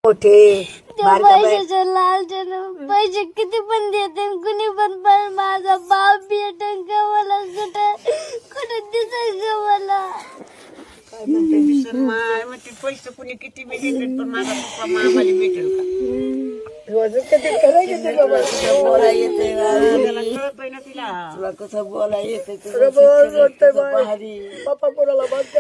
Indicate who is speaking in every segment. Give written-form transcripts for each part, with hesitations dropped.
Speaker 1: मोठे
Speaker 2: पैशाच्या लालच्यानं पैसे किती पण देते कुणी पण माझा बाप भेटेल का मला कुठे दिसेल का मला.
Speaker 1: काय म्हणते विसर माय म्हणते पैसे कुणी किती बी दिले पण माझा पप्पा मामाला भेटेल का. बोला येते तुला कसं बोला येते भारी पप्पा कोणाला बघते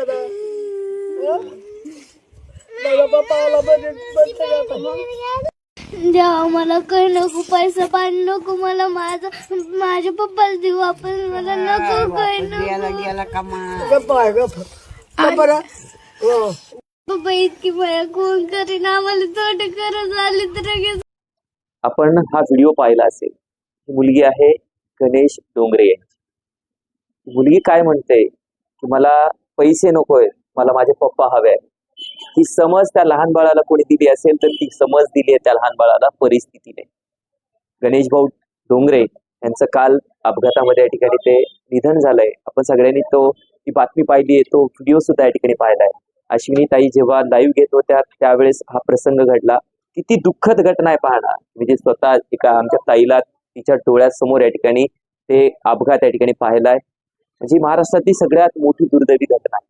Speaker 2: जेव्हा मला काही नको पैसा पाणी नको मला माझ्या पप्पाला देऊ आपण मला नको काही
Speaker 1: गेला गेला कामा
Speaker 2: पप्पा इतकी माया कोण करीन आम्हाला तोट करत आली तर लगेच.
Speaker 3: आपण हा व्हिडिओ पाहिला असेल. ही मुलगी आहे गणेश डोंगरे यांची. मुलगी काय म्हणते की मला पैसे नकोय, मला माझे पप्पा हवे आहेत. ती समज त्या लहान बाळाला कोणी दिली असेल तर ती समज दिली आहे त्या लहान बाळाला परिस्थितीने. गणेश भाऊ डोंगरे यांचं काल अपघातामध्ये या ठिकाणी ते निधन झालंय. आपण सगळ्यांनी ती बातमी पाहिली आहे, तो व्हिडिओ सुद्धा या ठिकाणी पाहिलाय. अश्विनी ताई जेव्हा लाईव्ह घेत होत्या त्यावेळेस हा प्रसंग घडला. किती दुःखद घटना आहे पाहणं. म्हणजे स्वतः एका आमच्या ताईला तिच्या डोळ्यासमोर या ठिकाणी ते अपघात या ठिकाणी पाहिलाय. म्हणजे महाराष्ट्रातली सगळ्यात मोठी दुर्दैवी घटना आहे.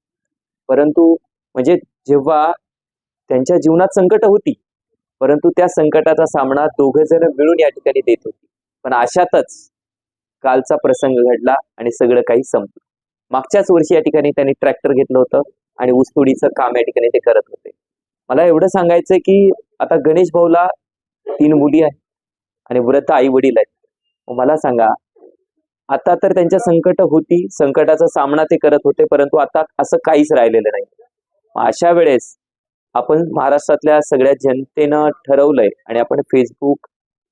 Speaker 3: परंतु म्हणजे जेव्हा त्यांच्या जीवनात संकट होती, परंतु त्या संकटाचा सामना दोघं जण मिळून या ठिकाणी देत होती. पण अशातच कालचा प्रसंग घडला आणि सगळं काही संपलं. मागच्याच वर्षी या ठिकाणी त्यांनी ट्रॅक्टर घेतलं होतं आणि ऊसतोडीचं काम या ठिकाणी ते करत होते. मला एवढं सांगायचंय की आता गणेश भाऊला 3 मुली आहेत आणि वृद्ध आई वडील आहेत. मला सांगा, आता तर त्यांच्या संकट होती, संकटाचा सामना ते करत होते, परंतु आता असं काहीच राहिलेलं नाही. अशा वेळेस आपण महाराष्ट्रातल्या सगळ्या जनतेनं ठरवलंय आणि आपण फेसबुक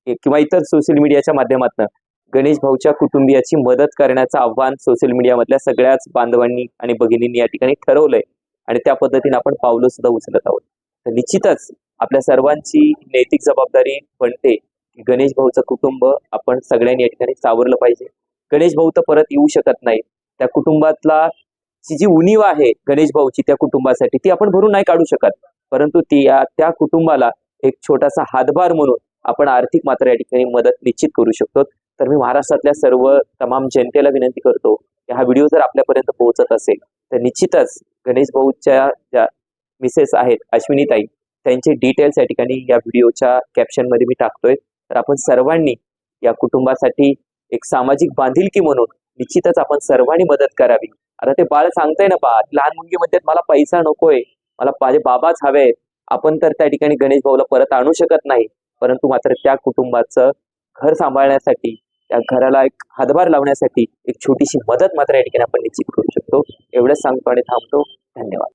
Speaker 3: किंवा इतर सोशल मीडियाच्या माध्यमातून गणेश भाऊच्या कुटुंबियाची मदत करण्याचं आव्हान सोशल मीडियामधल्या सगळ्याच बांधवांनी आणि भगिनींनी या ठिकाणी ठरवलंय आणि त्या पद्धतीने आपण पावलं सुद्धा उचलत आहोत. तर निश्चितच आपल्या सर्वांची नैतिक जबाबदारी बनते की गणेश भाऊचं कुटुंब आपण सगळ्यांनी या ठिकाणी सावरलं पाहिजे. गणेश भाऊ तर परत येऊ शकत नाही. त्या कुटुंबातला जी उणीव आहे गणेश भाऊची त्या कुटुंबासाठी ती आपण भरून नाही काढू शकत, परंतु त्या कुटुंबाला एक छोटासा हातभार म्हणून आपण आर्थिक मात्र या ठिकाणी मदत निश्चित करू शकतो. तर मी महाराष्ट्रातल्या सर्व तमाम जनतेला विनंती करतो की हा व्हिडिओ जर आपल्यापर्यंत पोहोचत असेल तर निश्चितच गणेश भाऊच्या ज्या मिसेस आहेत अश्विनी ताई, त्यांचे डिटेल्स या ठिकाणी या व्हिडिओच्या कॅप्शन मध्ये मी टाकतोय. तर आपण सर्वांनी या कुटुंबासाठी एक सामाजिक बांधिलकी म्हणून निश्चितच आपण सर्वांनी मदत करावी. आता ते बाळ सांगताय ना, लहान मुलगी म्हणतात मला पैसा नकोय, मला माझे बाबाच हवे. आपण तर त्या ठिकाणी गणेश भाऊला परत आणू शकत नाही, परंतु मात्र त्या कुटुंबाचं घर सांभाळण्यासाठी, त्या घराला एक हातभार लावण्यासाठी एक छोटीशी मदत मात्र या ठिकाणी आपण निश्चित करू शकतो. एवढंच सांगतो आणि थांबतो. धन्यवाद.